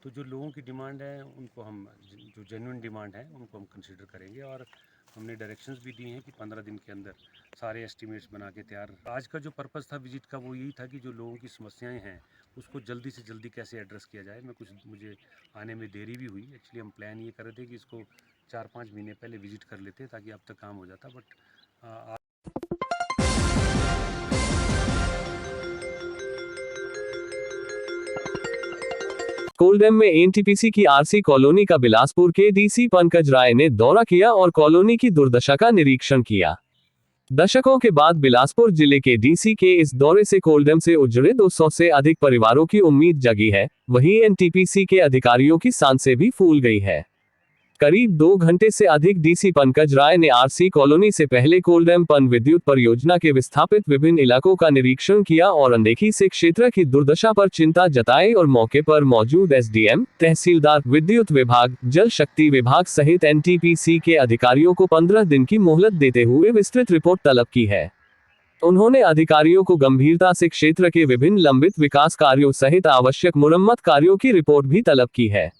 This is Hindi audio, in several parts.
तो जो लोगों की डिमांड है उनको हम जो जेन्युइन डिमांड है उनको हम कंसिडर करेंगे, और हमने डायरेक्शंस भी दिए हैं कि 15 दिन के अंदर सारे एस्टिमेट्स बना के तैयार। आज का जो पर्पज़ था विजिट का वो यही था कि जो लोगों की समस्याएं हैं उसको जल्दी से जल्दी कैसे एड्रेस किया जाए। मुझे आने में देरी भी हुई। एक्चुअली हम प्लान ये कर रहे थे कि इसको 4-5 महीने पहले विजिट कर लेते ताकि अब तक काम हो जाता, बट कोलडैम में एनटीपीसी की आरसी कॉलोनी का बिलासपुर के डीसी पंकज राय ने दौरा किया और कॉलोनी की दुर्दशा का निरीक्षण किया। दशकों के बाद बिलासपुर जिले के डीसी के इस दौरे से कोलडैम से उजड़े 200 से अधिक परिवारों की उम्मीद जगी है। वहीं एनटीपीसी के अधिकारियों की सांसें भी फूल गई है। करीब 2 घंटे से अधिक डीसी पंकज राय ने आरसी कॉलोनी से पहले कोलडैम पन विद्युत परियोजना के विस्थापित विभिन्न इलाकों का निरीक्षण किया और अनदेखी से क्षेत्र की दुर्दशा पर चिंता जताई और मौके पर मौजूद एसडीएम, तहसीलदार, विद्युत विभाग, जल शक्ति विभाग सहित एनटीपीसी के अधिकारियों को 15 दिन की मोहलत देते हुए विस्तृत रिपोर्ट तलब की है। उन्होंने अधिकारियों को गंभीरता से क्षेत्र के विभिन्न लंबित विकास कार्यों सहित आवश्यक मुरम्मत कार्यों की रिपोर्ट भी तलब की है।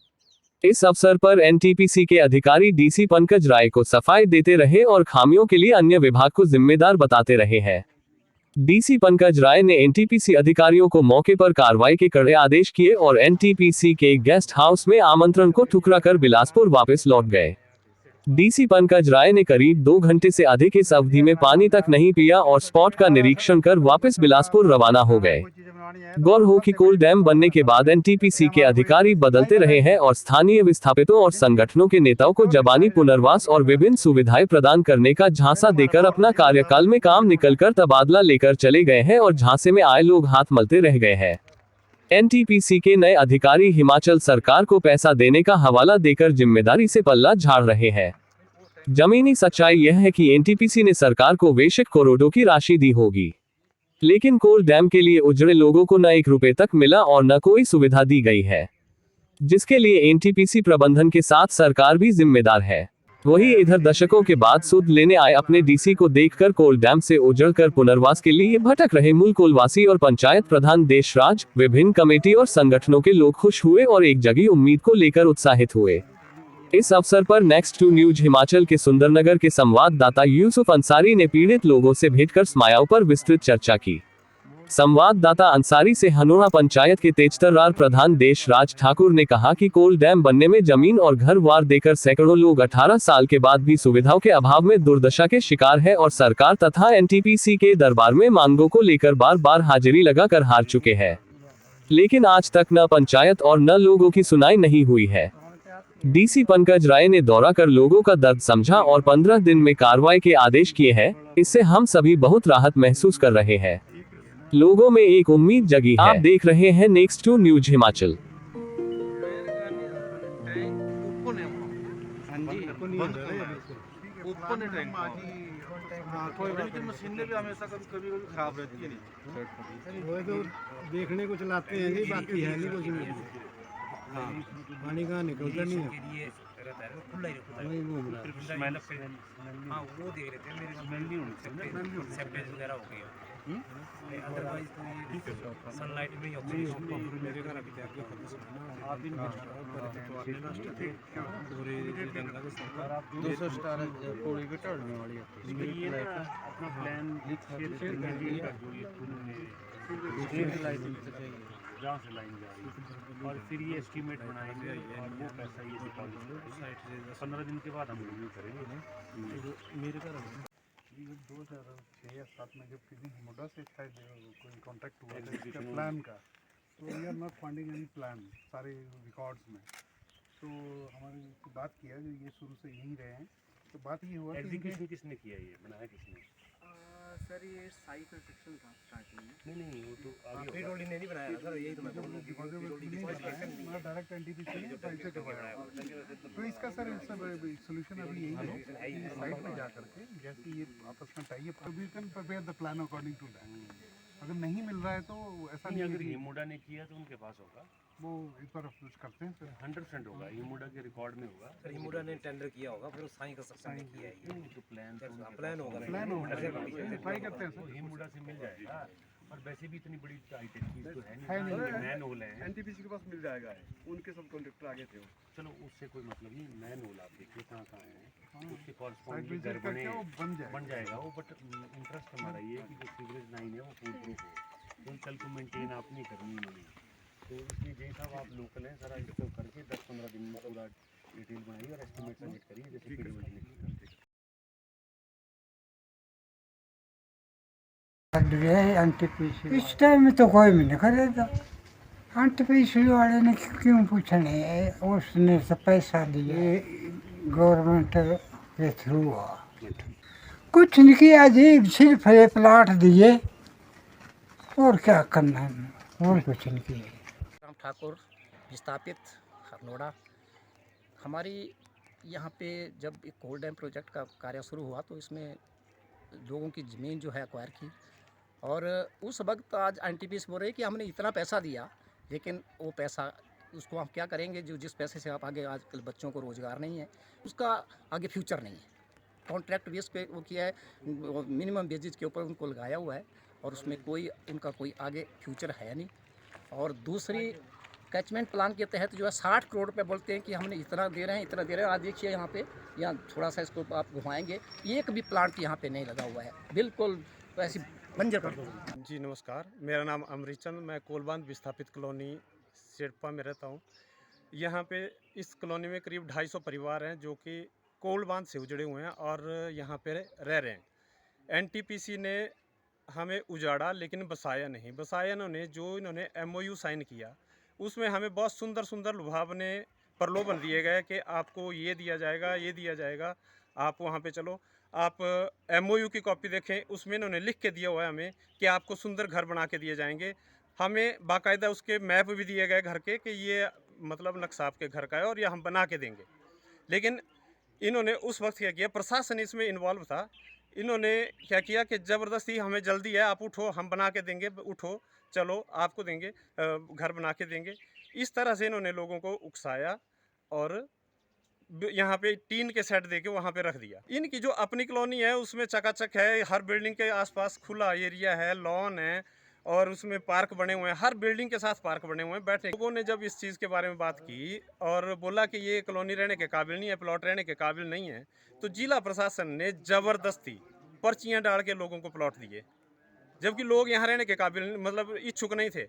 इस अवसर पर एनटीपीसी के अधिकारी डीसी पंकज राय को सफाई देते रहे और खामियों के लिए अन्य विभाग को जिम्मेदार बताते रहे हैं। डीसी पंकज राय ने एनटीपीसी अधिकारियों को मौके पर कार्रवाई के कड़े आदेश किए और एनटीपीसी के गेस्ट हाउस में आमंत्रण को ठुकराकर बिलासपुर वापस लौट गए। डीसी पंकज राय ने करीब 2 घंटे से अधिक इस अवधि में पानी तक नहीं पिया और स्पॉट का निरीक्षण कर वापस बिलासपुर रवाना हो गए। गौर हो कि कोलडैम बनने के बाद एनटीपीसी के अधिकारी बदलते रहे हैं और स्थानीय विस्थापितों और संगठनों के नेताओं को जबानी पुनर्वास और विभिन्न सुविधाएं प्रदान करने का झांसा देकर अपना कार्यकाल में काम निकलकर तबादला लेकर चले गए हैं और झांसे में आए लोग हाथ मलते रह गए हैं। एनटीपीसी के नए अधिकारी हिमाचल सरकार को पैसा देने का हवाला देकर जिम्मेदारी से पल्ला झाड़ रहे हैं। जमीनी सच्चाई यह है कि एनटीपीसी ने सरकार को बेशक करोड़ों की राशि दी होगी, लेकिन कोलडैम के लिए उजड़े लोगों को न 1 रुपए तक मिला और न कोई सुविधा दी गई है, जिसके लिए एनटीपीसी प्रबंधन के साथ सरकार भी जिम्मेदार है। वहीं इधर दशकों के बाद सुध लेने आए अपने डीसी को देखकर कोलडैम से उजड़कर पुनर्वास के लिए भटक रहे मूल कोलवासी और पंचायत प्रधान देशराज, विभिन्न कमेटी और संगठनों के लोग खुश हुए और एक जगी उम्मीद को लेकर उत्साहित हुए। इस अवसर पर नेक्स्ट 2 न्यूज हिमाचल के सुंदरनगर के संवाददाता यूसुफ अंसारी ने पीड़ित लोगों से भेंट कर समस्याओं पर विस्तृत चर्चा की। संवाददाता अंसारी से हनोड़ा पंचायत के तेजतर्रार प्रधान देशराज ठाकुर ने कहा कि कोलडैम बनने में जमीन और घर वार देकर सैकड़ों लोग 18 साल के बाद भी सुविधाओं के अभाव में दुर्दशा के शिकार है और सरकार तथा एनटीपीसी के दरबार में मांगों को लेकर बार बार हाजिरी लगाकर हार चुके हैं, लेकिन आज तक न पंचायत और न लोगों की सुनाई नहीं हुई है। डीसी पंकज राय ने दौरा कर लोगों का दर्द समझा और 15 दिन में कार्रवाई के आदेश किए हैं। इससे हम सभी बहुत राहत महसूस कर रहे हैं। लोगों में एक उम्मीद जगी है। आप देख रहे हैं नेक्स्ट 2 न्यूज हिमाचल। मशीनें भी हमेशा कभी खराब रहती है। वो तो देखने को चलाते हैं जी, बाकी है नहीं कुछ नहीं। हाँ, पानी कहाँ निकलता नहीं है। वही घूम रहा है। हाँ, वो देख रहे थे मेरे स्मेल नहीं होनी, सेप्टेज वगैरह हो गई है। अदरवाइज तो सनलाइट में ऑक्सीजन मेरे घर अभी तक आप इन सरकार 200 स्टार कोड़ी के टड़ने वाली है। ये अपना प्लान लाइसेंस चाहिए जहाँ से लाइन जा रही है, और फिर ये एस्टीमेट बनाएंगे और वो पैसा ये डिपॉजिट 15 दिन के बाद हम रिव्यू करेंगे। मेरे घर 2006 या 7 में जब किसी मुद्दा से शायद कोई कॉन्टैक्ट हुआ था इसका प्लान का, तो we are not finding any plan सारे रिकॉर्ड्स में। तो हमारी बात किया जो ये शुरू से यहीं रहे हैं, तो बात ये हुआ एग्जीक्यूशन किसने किया, ये बनाया किसने? सर ये साई कंस्ट्रक्शन था स्टार्टिंग में। नहीं वो तो आगे पीडब्ल्यूडी ने नहीं बनाया सर, यही तो मैं बोल रहा हूं। डायरेक्ट एनटीपीसी ने पैसे करवाया। तो इसका सर सोल्यूशन अभी यही है कि साइट पे जा करके जैसे ये आपस में type up, we can prepare the plan according to that. अगर नहीं मिल रहा है तो ऐसा नहीं, अगर हिमुडा ने किया तो उनके पास होगा, वो एक बार अप्रोच करते हैं सर। 100% होगा, हिमुडा के रिकॉर्ड में होगा। सर हिमुडा ने टेंडर किया होगा, फिर साई कंस्ट्रक्शन ने किया है। तो प्लान प्लान होगा, प्लान होगा, ट्राई करते हैं सर। हिमुडा से मिल जाएगा, और वैसे भी इतनी बड़ी हाईटेक चीज़ तो है नहीं, मैन होल है। एनटीपीसी के पास मिल जाएगा है, उनके सब कॉन्ट्रैक्टर आगे थे वो। चलो उससे कोई मतलब नहीं, मैन होल आप देखिए कहाँ कहाँ है, उसके साइड कॉरस्पॉन्डिंग विजिट घर बने करके वो बन जाएगा वो। बट इंटरेस्ट हमारा ये है कि जो सीवरेज लाइन है वो फूल प्रूफ हो, तो कल को मेंटेन आप नहीं करनी उन्होंने, तो इसलिए जय साहब आप लोकल हैं, सारा इसको करके 10-15 दिन में पूरा डिटेल बनाइए और एस्टिमेट सबमिट करिए जैसे पीडब्ल्यूडी ने किया। इस टाइम में तो कोई भी नहीं करेगा। एनटीपीसी वाले ने क्यों पूछने, उसने तो पैसा दिए गवर्नमेंट के थ्रू हुआ, कुछ नहीं किया जी, सिर्फ ये प्लाट दिए और क्या करना है, और कुछ नहीं किया। राम ठाकुर विस्थापित हरनोड़ा। हमारी यहाँ पे जब एक कोल डैम प्रोजेक्ट का कार्य शुरू हुआ तो इसमें लोगों की ज़मीन जो है एक्वायर की, और उस वक्त आज एनटीपीसी बोल रहे कि हमने इतना पैसा दिया, लेकिन वो पैसा उसको हम क्या करेंगे, जो जिस पैसे से आप आगे आजकल बच्चों को रोज़गार नहीं है, उसका आगे फ्यूचर नहीं है। कॉन्ट्रैक्ट बेस पे वो किया है, मिनिमम बेसिस के ऊपर उनको लगाया हुआ है, और उसमें उनका कोई आगे फ्यूचर है नहीं। और दूसरी, कैचमेंट प्लान के तहत जो है 60 करोड़ रुपए बोलते हैं कि हमने इतना दे रहे हैं, इतना दे रहे हैं। आज देखिए यहाँ पे, यहाँ थोड़ा सा इसको आप घुमाएंगे, एक भी प्लांट यहाँ पे नहीं लगा हुआ है, बिल्कुल ऐसी बंजर कर दो। जी नमस्कार, मेरा नाम अमरीत चंद, मैं कोलबांध विस्थापित कॉलोनी शेरपा में रहता हूँ। यहाँ पे इस कॉलोनी में करीब 250 परिवार हैं जो कि कोलबांध से जुड़े हुए हैं और यहाँ पे रह रहे हैं। एनटीपीसी ने हमें उजाड़ा लेकिन बसाया नहीं। बसाया इन्होंने MOU साइन किया, उसमें हमें बहुत सुंदर सुंदर लुभावने प्रलोभन दिए गए कि आपको ये दिया जाएगा, ये दिया जाएगा, आप वहाँ पे चलो। आप MOU की कॉपी देखें, उसमें इन्होंने लिख के दिया हुआ है हमें कि आपको सुंदर घर बना के दिए जाएंगे। हमें बाकायदा उसके मैप भी दिए गए घर के कि ये मतलब नक्शा आपके घर का है और ये हम बना के देंगे। लेकिन इन्होंने उस वक्त क्या किया, प्रशासन इसमें इन्वॉल्व था, इन्होंने क्या किया कि ज़बरदस्ती हमें जल्दी है, आप उठो, हम बना के देंगे, उठो चलो आपको देंगे, घर बना के देंगे। इस तरह से इन्होंने लोगों को उकसाया और यहाँ पे टीन के सेट देके वहाँ पे रख दिया। इनकी जो अपनी कॉलोनी है उसमें चकाचक है, हर बिल्डिंग के आसपास खुला एरिया है, लॉन है और उसमें पार्क बने हुए हैं, हर बिल्डिंग के साथ पार्क बने हुए हैं। बैठने लोगों ने जब इस चीज़ के बारे में बात की और बोला कि ये कॉलोनी रहने के काबिल नहीं है, प्लॉट रहने के काबिल नहीं है, तो जिला प्रशासन ने ज़बरदस्ती पर्चियाँ डाल के लोगों को प्लॉट दिए, जबकि लोग यहाँ रहने के काबिल मतलब इच्छुक नहीं थे।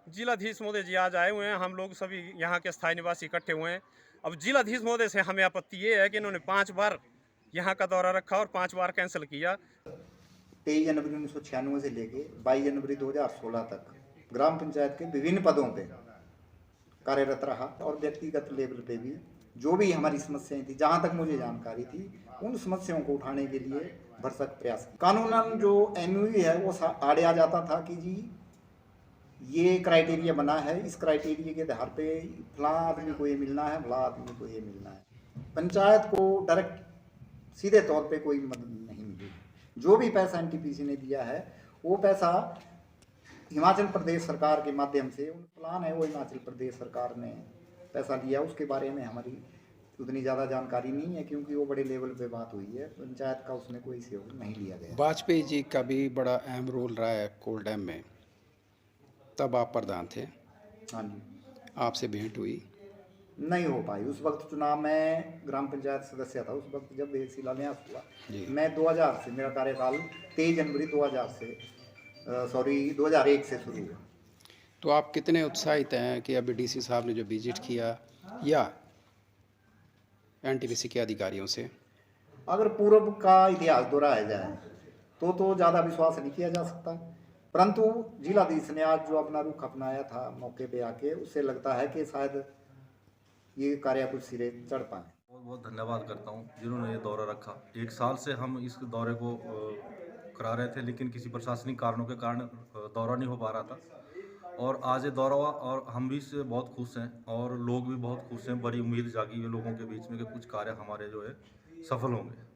जिलाधीश महोदय जी आज आए हुए हैं, हम लोग सभी यहाँ के स्थायी निवासी इकट्ठे हुए हैं। अब जिलाधीश महोदय से हमें आपत्ति ये है कि इन्होंने 5 बार यहाँ का दौरा रखा और 5 बार कैंसिल किया। 23 जनवरी 1996 से लेके 22 जनवरी 2016 तक ग्राम पंचायत के विभिन्न पदों पे कार्यरत रहा और व्यक्तिगत लेवल पे भी जो भी हमारी समस्याएं थी, जहाँ तक मुझे जानकारी थी, उन समस्याओं को उठाने के लिए भरसक प्रयास किया। कानूनन जो MOU है वो आड़े आ जाता था कि जी ये क्राइटेरिया बना है, इस क्राइटेरिया के आधार पे फला आदमी को ये मिलना है, फला आदमी को ये मिलना है। पंचायत को डायरेक्ट सीधे तौर पे कोई मदद नहीं मिली। जो भी पैसा एनटीपीसी ने दिया है वो पैसा हिमाचल प्रदेश सरकार के माध्यम से, उन प्लान है वो हिमाचल प्रदेश सरकार ने पैसा दिया, उसके बारे में हमारी उतनी ज़्यादा जानकारी नहीं है क्योंकि वो बड़े लेवल पे बात हुई है, पंचायत का उसमें कोई सहयोग नहीं लिया गया। वाजपेयी जी का भी बड़ा अहम रोल रहा है कोल डैम में, तब आप प्रधान थे। हाँ जी, आपसे भेंट हुई? नहीं हो पाई उस वक्त चुनाव में, ग्राम पंचायत सदस्य था उस वक्त जब ये शिलान्यास हुआ। मैं 2000 से, मेरा कार्यकाल 23 जनवरी 2001 से शुरू हुआ। तो आप कितने उत्साहित हैं कि अभी DC साहब ने जो विजिट किया या एनटीपीसी के अधिकारियों से? अगर पूर्व का इतिहास दोहराया जाए तो ज़्यादा विश्वास नहीं किया जा सकता, परंतु जिलाधीश ने आज जो अपना रुख अपनाया था मौके पे आके, उससे लगता है कि शायद ये कार्य कुछ सिरे चढ़ पाए। बहुत बहुत धन्यवाद करता हूँ जिन्होंने ये दौरा रखा। 1 साल से हम इस दौरे को करा रहे थे, लेकिन किसी प्रशासनिक कारणों के कारण दौरा नहीं हो पा रहा था और आज ये दौरा हुआ और हम भी इससे बहुत खुश हैं और लोग भी बहुत खुश हैं। बड़ी उम्मीद जागी है लोगों के बीच में कि कुछ कार्य हमारे जो है सफल होंगे।